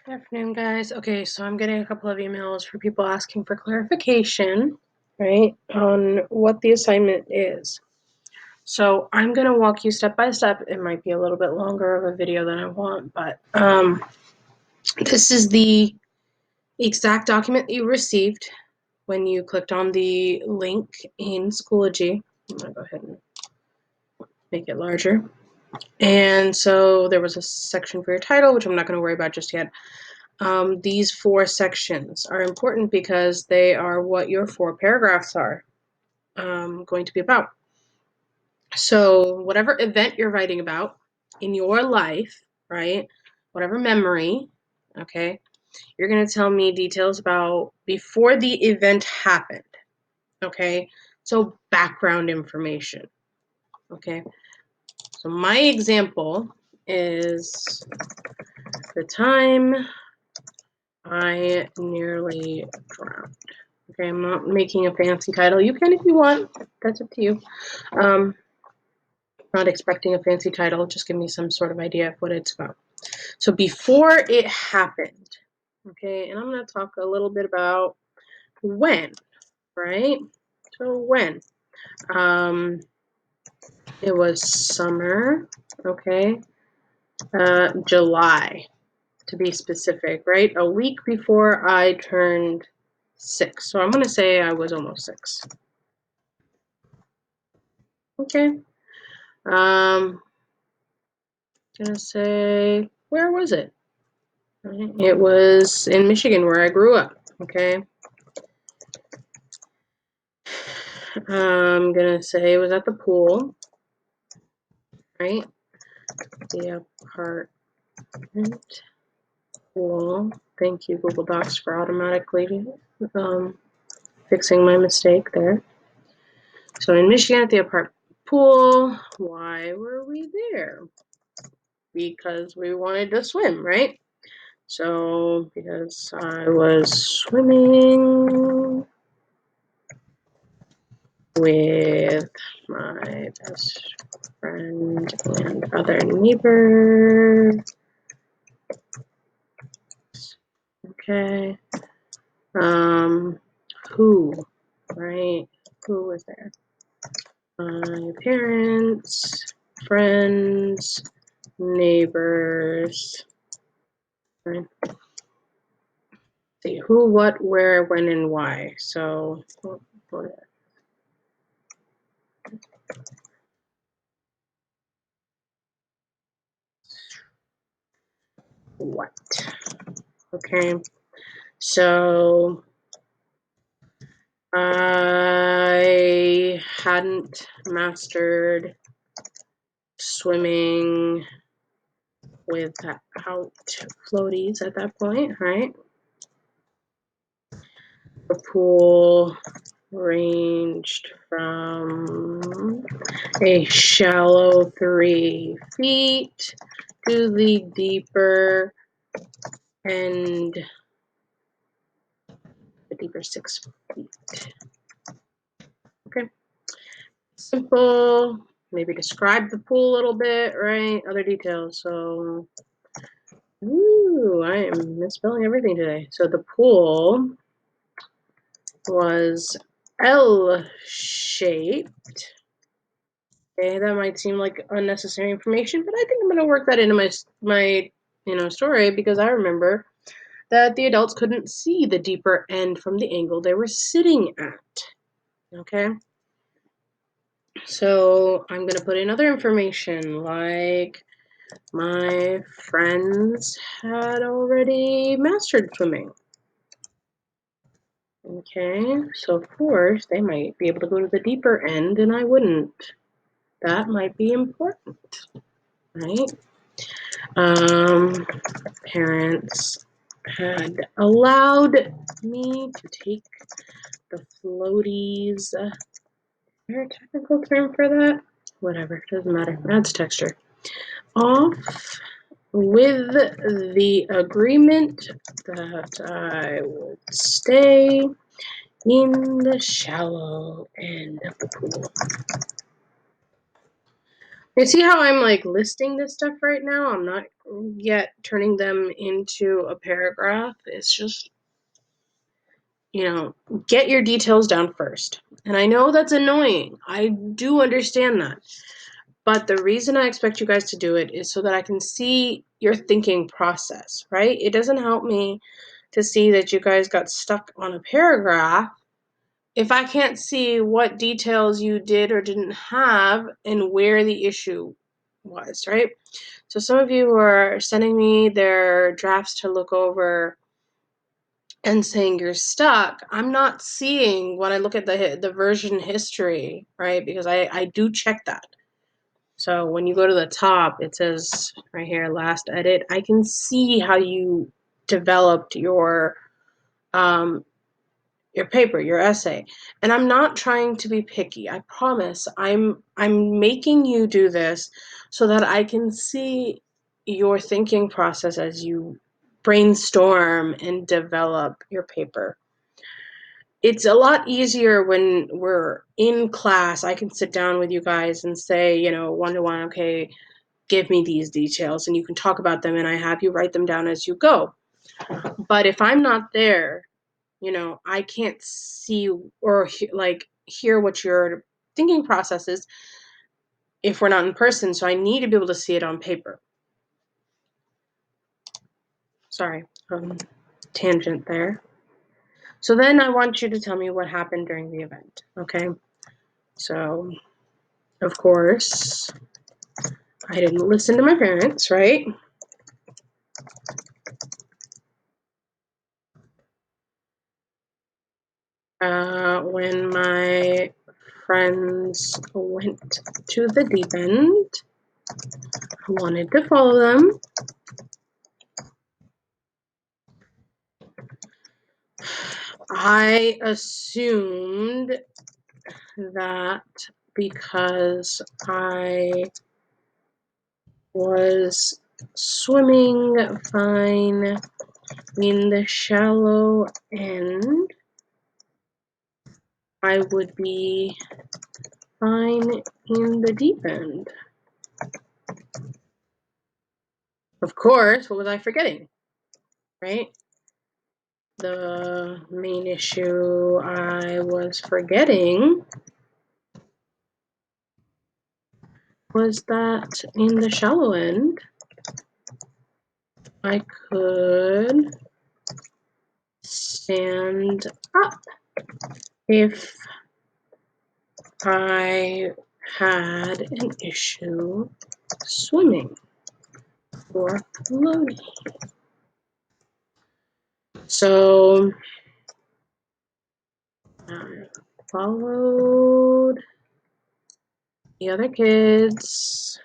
Good afternoon, guys. Okay, so I'm getting a couple of emails for people asking for clarification, right, on what the assignment is. So I'm going to walk you step by step. It might be a little bit longer of a video than I want, but this is the exact document that you received when you clicked on the link in Schoology. I'm going to go ahead and make it larger. And so there was a section for your title, which I'm not going to worry about just yet. These 4 sections are important because they are what your 4 paragraphs are going to be about. So whatever event you're writing about in your life, right, whatever memory, okay, you're going to tell me details about before the event happened, okay, so background information, okay. So my example is the time I nearly drowned. Okay, I'm not making a fancy title. You can if you want. That's up to you. Not expecting a fancy title. Just give me some sort of idea of what it's about. So before it happened, okay, and I'm going to talk a little bit about when, right? So when? It was summer, okay? July, to be specific, right? A week before I turned 6. So I'm going to say I was almost 6. Okay. Gonna say, where was it? It was in Michigan, where I grew up. Okay. I'm gonna say it was at the pool, right? The apartment pool. Thank you, Google Docs, for automatically fixing my mistake there. So in Michigan at the apartment pool. Why were we there? Because we wanted to swim, right? So, because I was swimming with my best friend and other neighbor. Okay. Who, right? Who was there? My parents, friends, neighbors. Right? See, who, what, where, when, and why. So, what? Okay. So, I hadn't mastered swimming without floaties at that point, right? The pool ranged from a shallow 3 feet to the deeper and the deeper 6 feet. Okay. Simple. Maybe describe the pool a little bit, right? Other details. So, I am misspelling everything today. So the pool was L-shaped. Okay, that might seem like unnecessary information, but I think I'm going to work that into my story, because I remember that the adults couldn't see the deeper end from the angle they were sitting at. Okay? So I'm going to put in other information, like my friends had already mastered swimming. Okay, so of course they might be able to go to the deeper end and I wouldn't. That might be important, right? Parents had allowed me to take the floaties. Is there a technical term for that? Whatever, doesn't matter. Adds texture. Off with the agreement that I would stay in the shallow end of the pool. You see how I'm like listing this stuff right now? I'm not yet turning them into a paragraph. It's just, get your details down first. And I know that's annoying. I do understand that. But the reason I expect you guys to do it is so that I can see your thinking process, right? It doesn't help me to see that you guys got stuck on a paragraph if I can't see what details you did or didn't have and where the issue was, right? So some of you are sending me their drafts to look over and saying you're stuck. I'm not seeing when I look at the version history, right? Because I do check that. So when you go to the top, it says right here, last edit. I can see how you developed your paper, your essay. And I'm not trying to be picky. I promise. I'm making you do this so that I can see your thinking process as you brainstorm and develop your paper. It's a lot easier when we're in class. I can sit down with you guys and say, one-to-one, okay, give me these details, and you can talk about them, and I have you write them down as you go. But if I'm not there, I can't see or hear what your thinking process is if we're not in person. So I need to be able to see it on paper. Sorry, tangent there. So then I want you to tell me what happened during the event, okay? So, of course, I didn't listen to my parents, right? When my friends went to the deep end, I wanted to follow them. I assumed that because I was swimming fine in the shallow end, I would be fine in the deep end. Of course, what was I forgetting? Right? The main issue I was forgetting was that in the shallow end, I could stand up if I had an issue swimming or floating. So I followed the other kids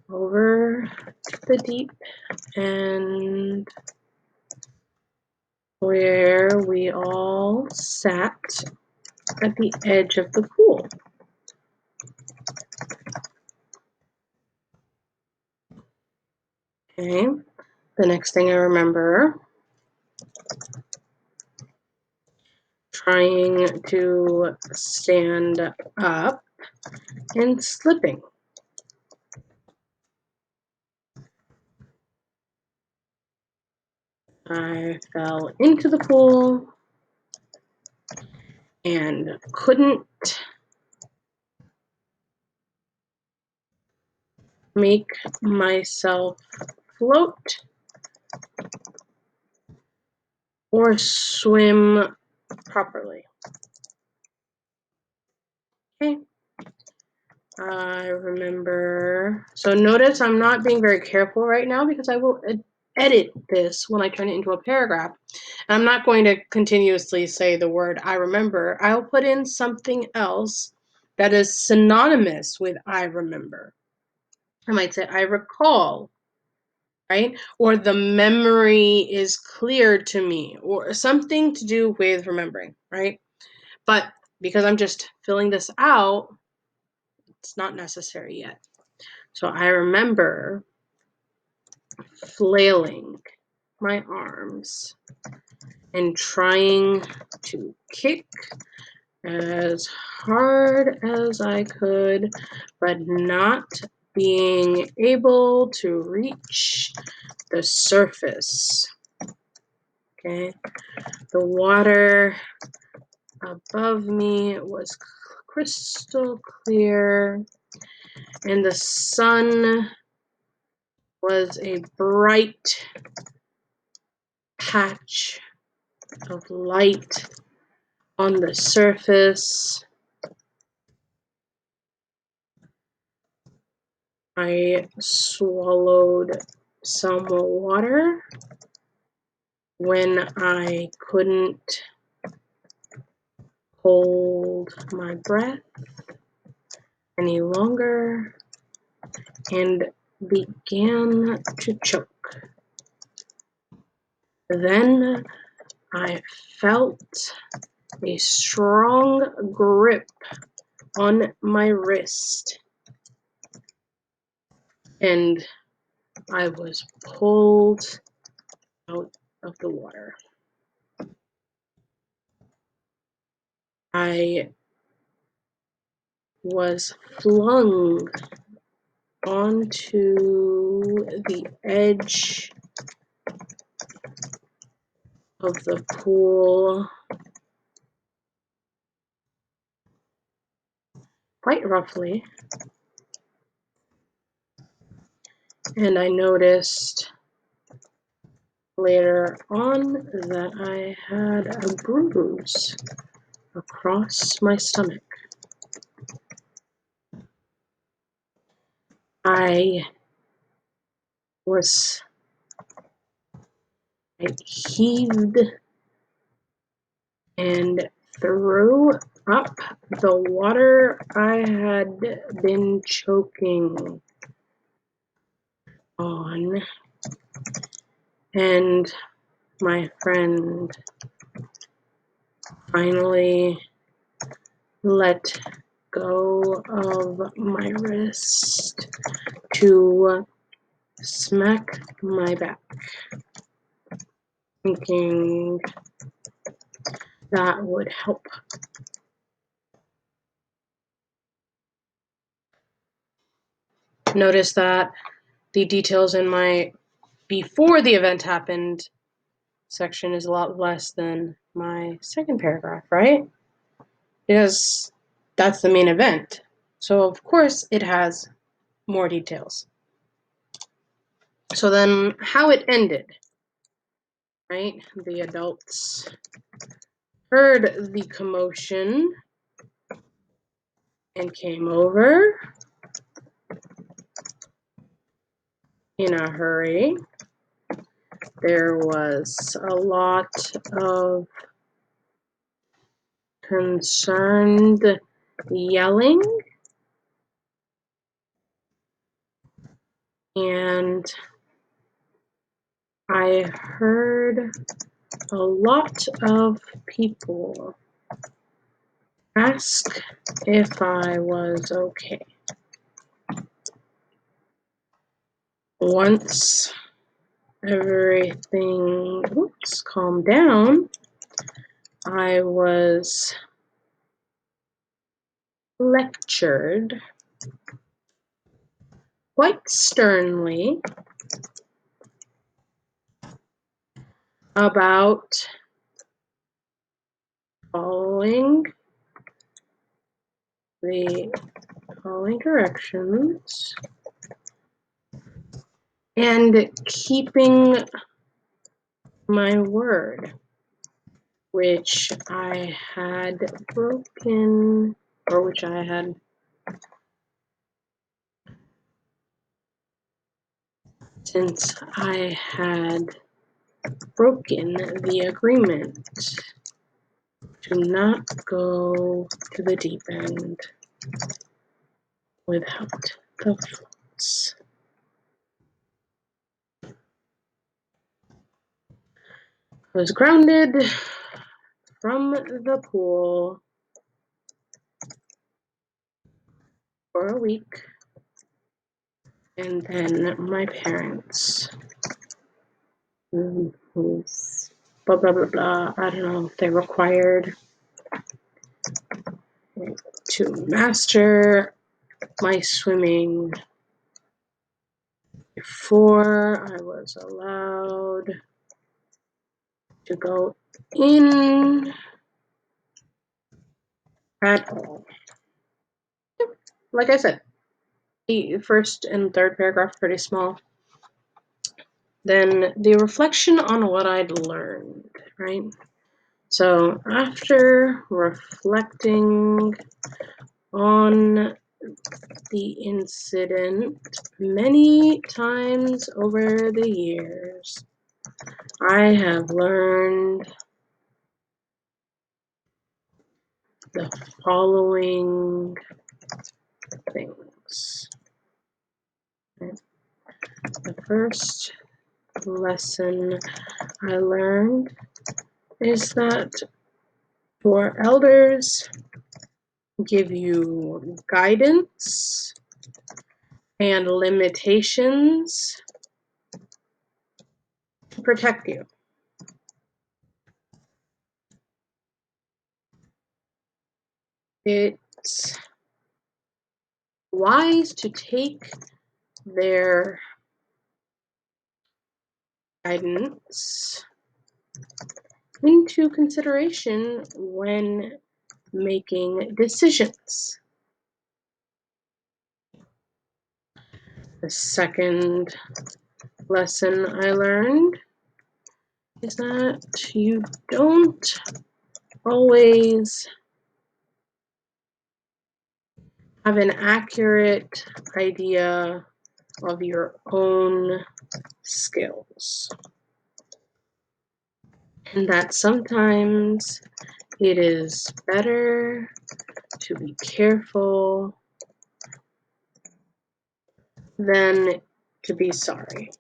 over the deep end where we all sat at the edge of the pool. Okay, the next thing I remember, trying to stand up and slipping. I fell into the pool and couldn't make myself float or swim properly. Okay. I remember. So notice I'm not being very careful right now because I will edit this when I turn it into a paragraph. And I'm not going to continuously say the word I remember. I'll put in something else that is synonymous with I remember. I might say I recall, right? Or the memory is clear to me, or something to do with remembering, right? But because I'm just filling this out, it's not necessary yet. So I remember flailing my arms and trying to kick as hard as I could, but not being able to reach the surface. Okay, the water above me was crystal clear, and the sun was a bright patch of light on the surface. I swallowed some water when I couldn't hold my breath any longer and began to choke. Then I felt a strong grip on my wrist, and I was pulled out of the water. I was flung onto the edge of the pool quite roughly, and I noticed later on that I had a bruise across my stomach. I heaved and threw up the water I had been choking on, and my friend finally let go of my wrist to smack my back, thinking that would help. Notice that the details in my before the event happened section is a lot less than my second paragraph, right? Because that's the main event. So of course it has more details. So then how it ended, right? The adults heard the commotion and came over in a hurry. There was a lot of concerned yelling, and I heard a lot of people ask if I was okay. Once everything calmed down, I was lectured quite sternly about following directions and keeping my word, which I had broken, or which I had since I had broken the agreement to not go to the deep end without the floats. I was grounded from the pool for a week, and then my parents, who's blah blah blah blah, I don't know if they required to master my swimming before I was allowed to go in at all. Like I said, the first and third paragraph are pretty small. Then the reflection on what I'd learned, right? So after reflecting on the incident many times over the years, I have learned the following things. The first lesson I learned is that your elders give you guidance and limitations to protect you. It's wise to take their guidance into consideration when making decisions. The second lesson I learned is that you don't always have an accurate idea of your own skills, and that sometimes it is better to be careful than to be sorry.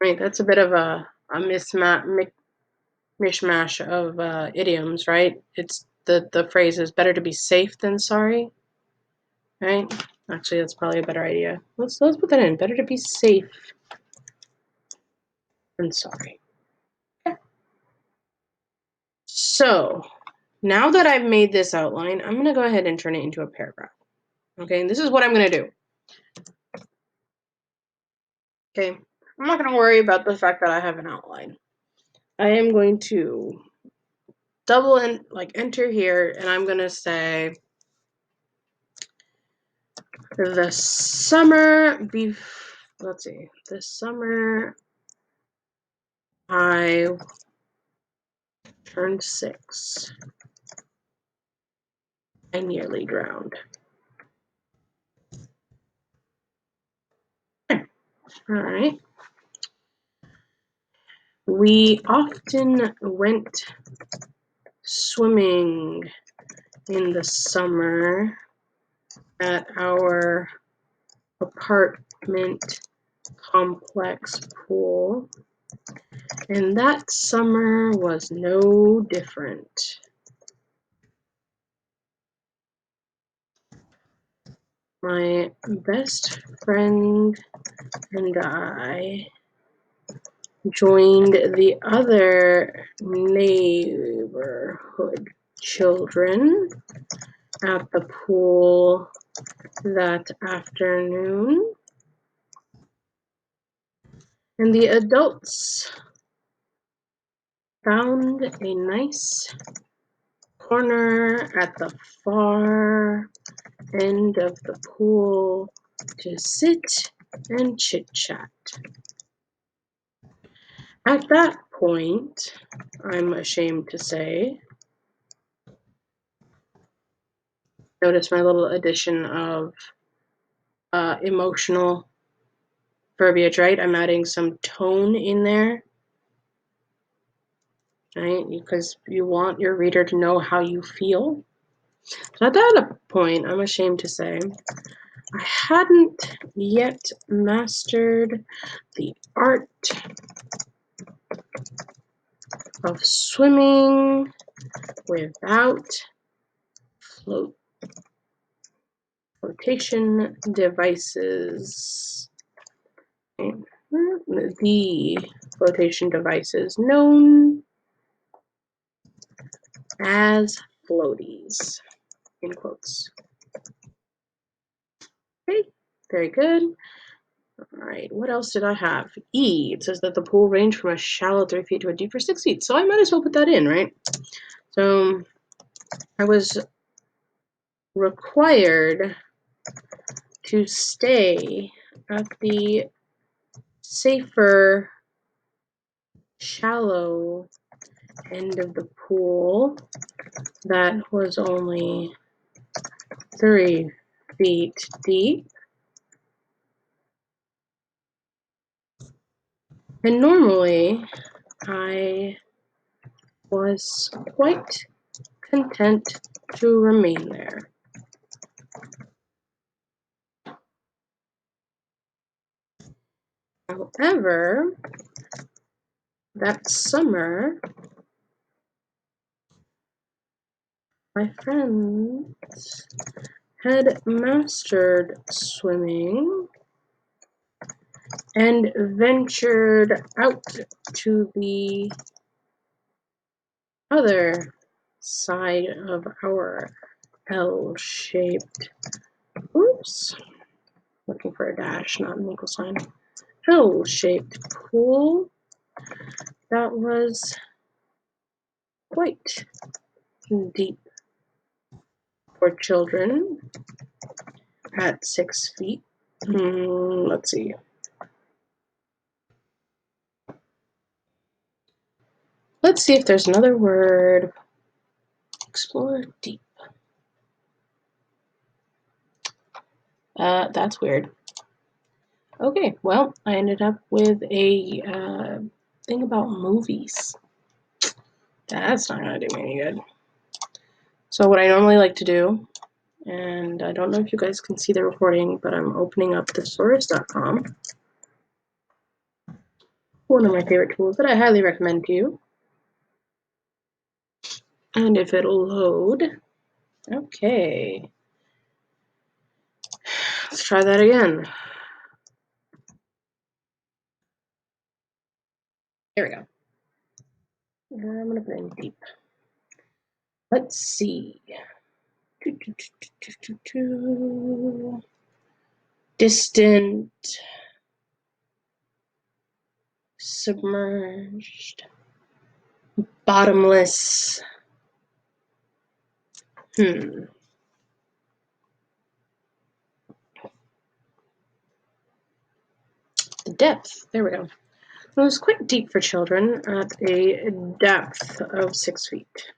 Right, that's a bit of a mishmash of idioms, right? It's the phrase is better to be safe than sorry, right? Actually, that's probably a better idea. Let's put that in. Better to be safe than sorry. Okay. So now that I've made this outline, I'm going to go ahead and turn it into a paragraph. Okay, and this is what I'm going to do. Okay, I'm not going to worry about the fact that I have an outline. I am going to double and enter here, and I'm going to say the summer the summer I turned 6, I nearly drowned. All right. We often went swimming in the summer at our apartment complex pool, and that summer was no different. My best friend and I joined the other neighborhood children at the pool that afternoon, and the adults found a nice corner at the far end of the pool to sit and chit-chat. At that point, I'm ashamed to say, notice my little addition of emotional verbiage, right? I'm adding some tone in there, right? Because you want your reader to know how you feel. So at that point, I'm ashamed to say, I hadn't yet mastered the art of swimming without flotation devices. The flotation devices known as floaties, in quotes. Okay, very good. All right, what else did I have? E, it says that the pool ranged from a shallow 3 feet to a deeper 6 feet. So I might as well put that in, right? So I was required to stay at the safer, shallow end of the pool that was only 3 feet deep. And normally, I was quite content to remain there. However, that summer, my friends had mastered swimming and ventured out to the other side of our L-shaped, oops, looking for a dash, not an equal sign, L-shaped pool that was quite deep for children at 6 feet. Let's see. Let's see if there's another word. Explore deep. That's weird. Okay, well, I ended up with a thing about movies. That's not gonna do me any good. So what I normally like to do, and I don't know if you guys can see the recording, but I'm opening up thesaurus.com, one of my favorite tools that I highly recommend to you. And if it'll load, okay. Let's try that again. There we go. I'm gonna put in deep. Let's see. Distant, submerged, bottomless. The depth. There we go. It was quite deep for children at a depth of 6 feet.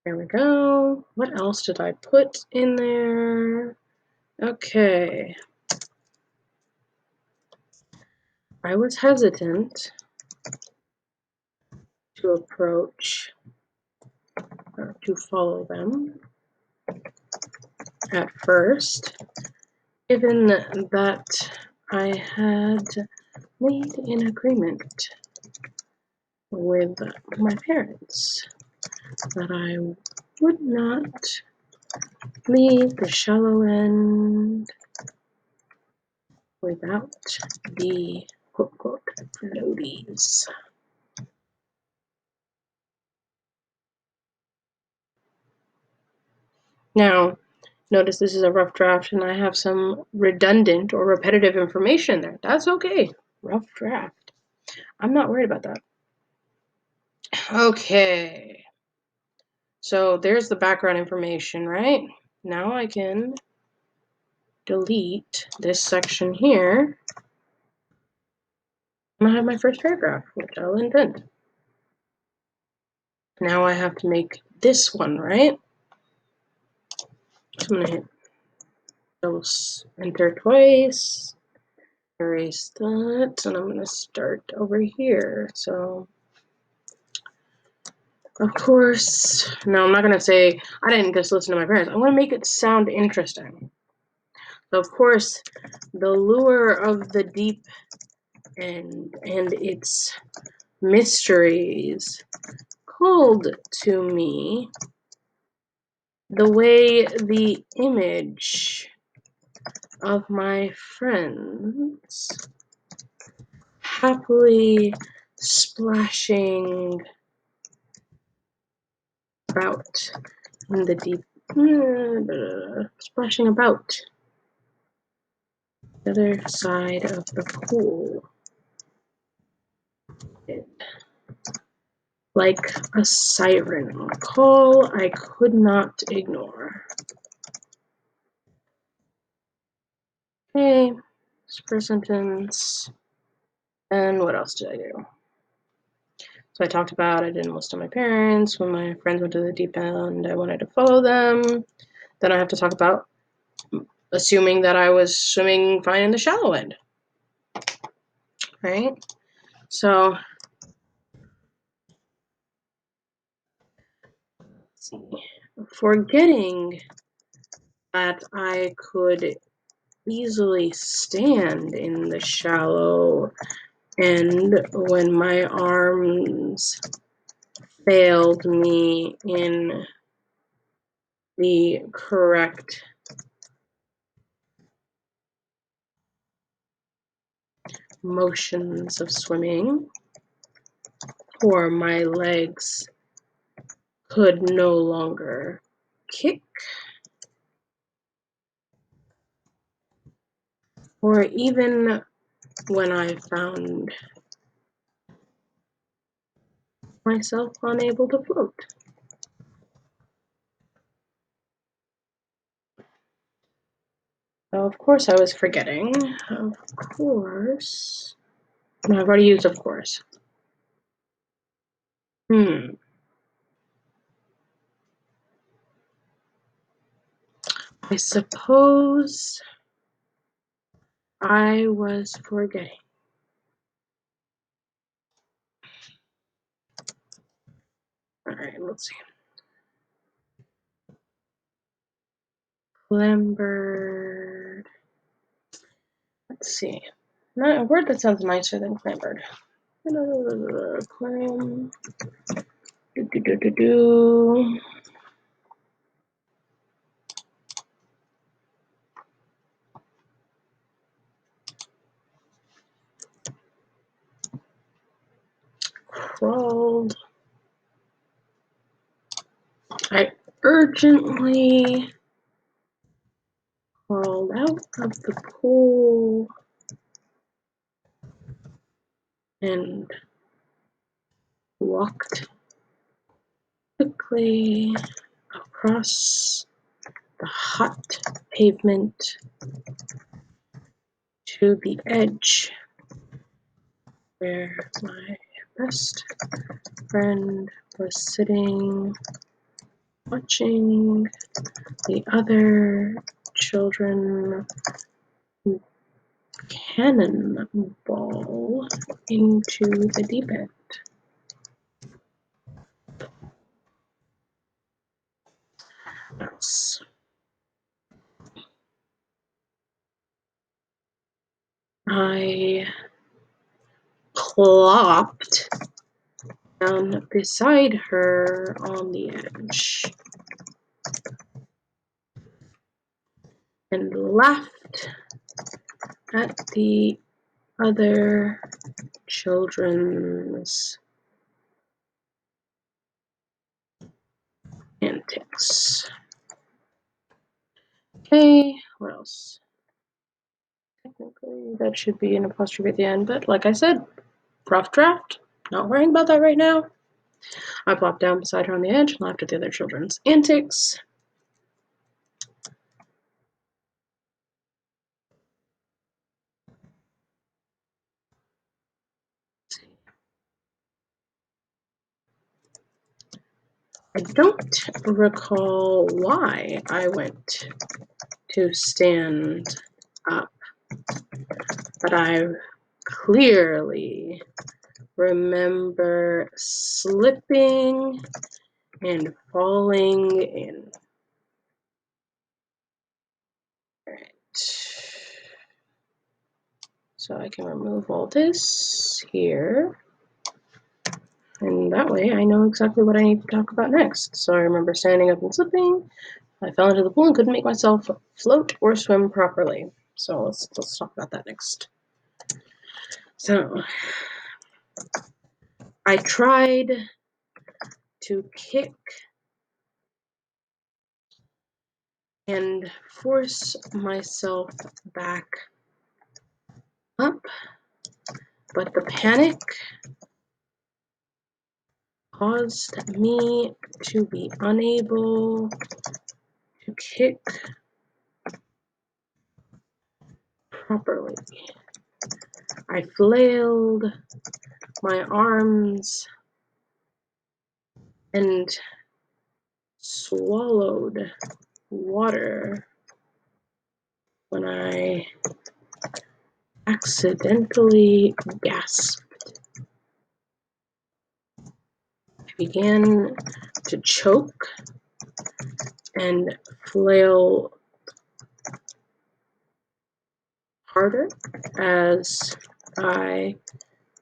There we go. What else did I put in there? Okay. I was hesitant to approach or to follow them at first, given that I had made an agreement with my parents that I would not leave the shallow end without the quote-unquote floaties. Now, notice this is a rough draft and I have some redundant or repetitive information there. That's okay. Rough draft. I'm not worried about that. Okay. So there's the background information, right? Now I can delete this section here. And I have my first paragraph, which I'll indent. Now I have to make this one, right? So I'm going to hit enter twice, erase that, and I'm going to start over here. So, of course, no, I'm not going to say, I didn't just listen to my parents. I want to make it sound interesting. So, of course, the lure of the deep end and its mysteries called to me the way the image of my friends happily splashing about in the deep, splashing about the other side of the pool. Like a siren call I could not ignore. Okay, first sentence. And what else did I do? So I talked about I didn't listen to my parents. When my friends went to the deep end, I wanted to follow them. Then I have to talk about assuming that I was swimming fine in the shallow end. Right? So, let's see. Forgetting that I could easily stand in the shallow end when my arms failed me in the correct motions of swimming, or my legs could no longer kick, or even when I found myself unable to float. So of course I was forgetting. Of course. No, I've already used of course. I suppose I was forgetting. Alright, let's see. Clambered. Let's see. Not a word that sounds nicer than clambered. Clam. Do. Crawled. I urgently crawled out of the pool and walked quickly across the hot pavement to the edge where my best friend was sitting watching the other children cannonball into the deep end. Yes. I plopped down beside her on the edge and laughed at the other children's antics. Okay, what else? Technically, that should be an apostrophe at the end, but like I said, rough draft. Not worrying about that right now. I plopped down beside her on the edge, laughed at the other children's antics. I don't recall why I went to stand up, but I clearly remember slipping and falling in. Alright. So I can remove all this here. And that way I know exactly what I need to talk about next. So I remember standing up and slipping. I fell into the pool and couldn't make myself float or swim properly. So let's talk about that next. So I tried to kick and force myself back up, but the panic caused me to be unable to kick properly. I flailed my arms and swallowed water when I accidentally gasped. I began to choke and flail harder as I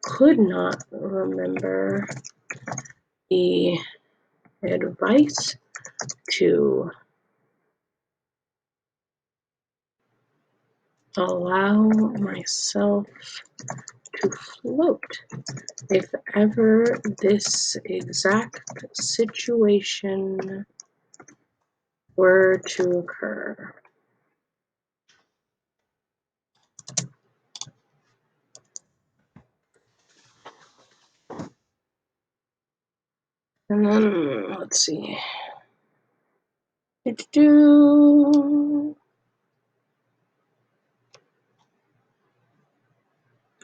could not remember the advice to allow myself to float if ever this exact situation were to occur. And then, let's see.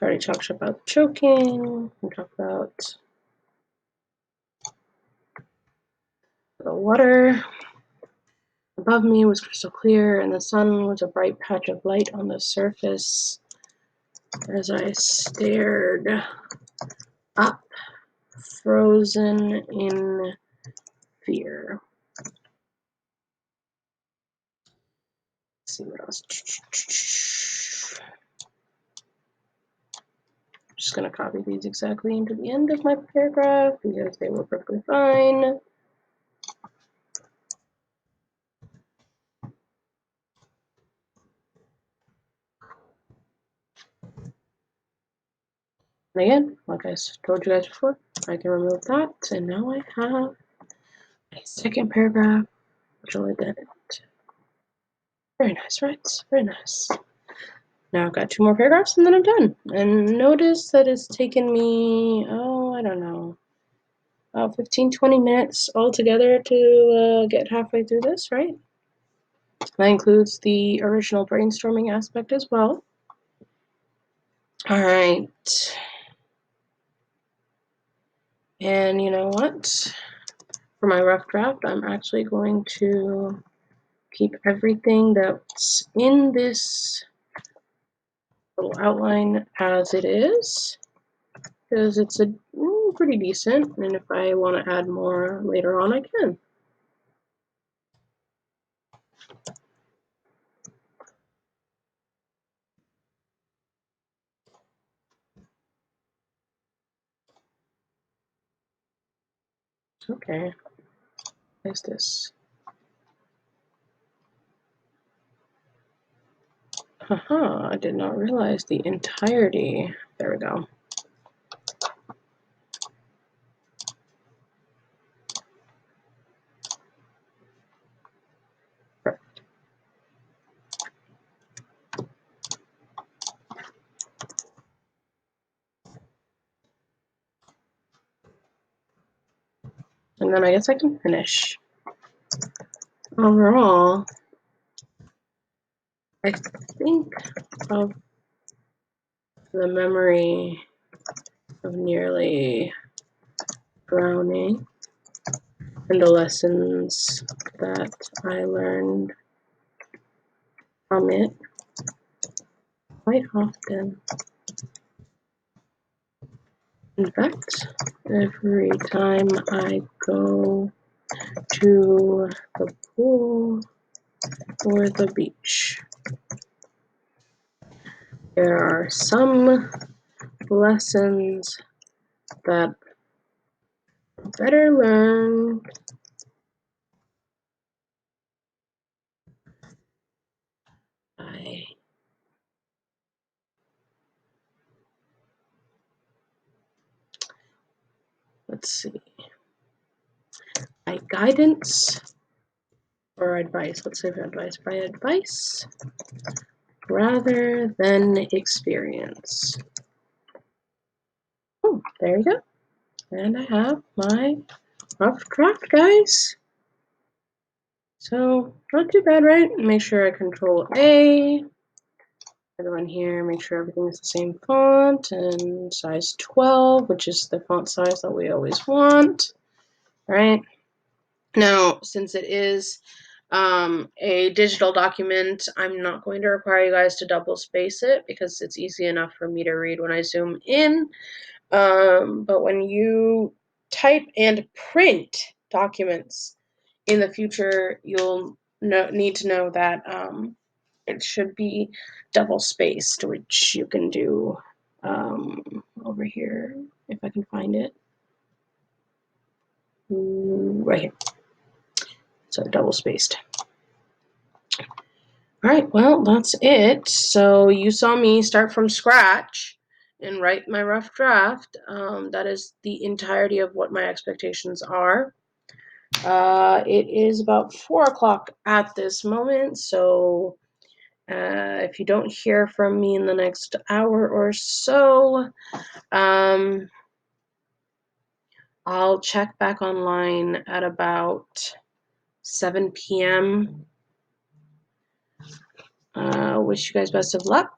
Already talked about choking. We talked about the water above me was crystal clear, and the sun was a bright patch of light on the surface as I stared up, frozen in fear. Let's see what else. I'm just going to copy these exactly into the end of my paragraph because they were perfectly fine. And again, like I told you guys before, I can remove that, and now I have a second paragraph, which will indent it. Very nice, right? Very nice. Now I've got 2 more paragraphs, and then I'm done. And notice that it's taken me, I don't know, about 15-20 minutes altogether to get halfway through this, right? That includes the original brainstorming aspect as well. All right. And you know what? For my rough draft, I'm actually going to keep everything that's in this little outline as it is, because it's a pretty decent, and if I want to add more later on, I can. Okay, what's this? Haha, I did not realize the entirety. There we go. Perfect. And then I guess I can finish. Overall, I think of the memory of nearly drowning and the lessons that I learned from it quite often. In fact, every time I go to the pool or the beach, there are some lessons that better learn by guidance or advice. Let's say advice. By advice rather than experience. Oh, there you go. And I have my rough draft, guys. So, not too bad, right? Make sure I control A. Everyone here, make sure everything is the same font and size 12, which is the font size that we always want. All right. Now, since it is a digital document, I'm not going to require you guys to double space it because it's easy enough for me to read when I zoom in. But when you type and print documents in the future, you'll need to know that it should be double spaced, which you can do over here if I can find it. Right here. So double spaced. All right, well, that's it. So you saw me start from scratch and write my rough draft. That is the entirety of what my expectations are. It is about 4 o'clock at this moment, so if you don't hear from me in the next hour or so, I'll check back online at about 7 p.m. Wish you guys best of luck.